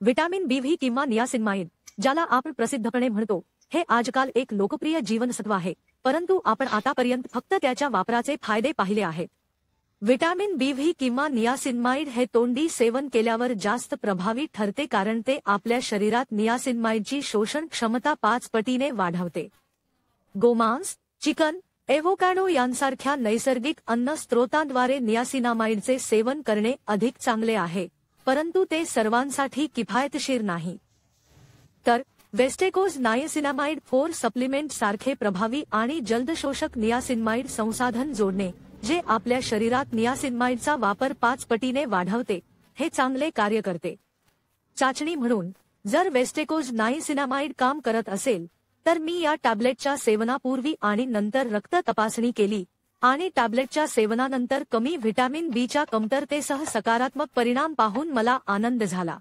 Vitamin बी किंवा niacinamide, ज्याला आपण प्रसिद्धपणे म्हणतो, हे आजकाल एक लोकप्रिय जीवनसत्व आहे, परंतु आपण आतापर्यंत फक्त त्याच्या वापराचे फायदे पाहिले आहेत. विटॅमिन बी किंवा नियासिनमाइड हे तोंडी सेवन केल्यावर जास्त प्रभावी ठरते कारण ते आपल्या शरीरात नियासिनमाइडची शोषण क्षमता 5 पटीने वाढवते. गोमांस, चिकन, एव्होकॅडो यांसारख्या नैसर्गिक अन्न स्त्रोतांद्वारे नियासिनामाइडचे सेवन करणे अधिक चांगले आहे, परंतु ते सर्वांसाठी किफायतशीर नाही. तर वेस्टेकोज नायसिनामाइड 4 सप्लिमेंट सारखे प्रभावी आणि जलदशोषक नियासिनमाइड संसाधन जोडणे, जे आपल्या शरीरात नियासिनमाइडचा वापर 5 पटीने वाढवते, हे चांगले कार्य करते. चाचणी म्हणून, जर वेस्टेकोज नायसिनामाइड काम करत असेल, तर मी या टॅब्लेटच्या सेवनापूर्वी आणि नंतर रक्त तपासणी केली आणि टॅब्लेटच्या सेवनानंतर कमी व्हिटॅमिन बीच्या कमतरतेसह सकारात्मक परिणाम पाहून मला आनंद झाला.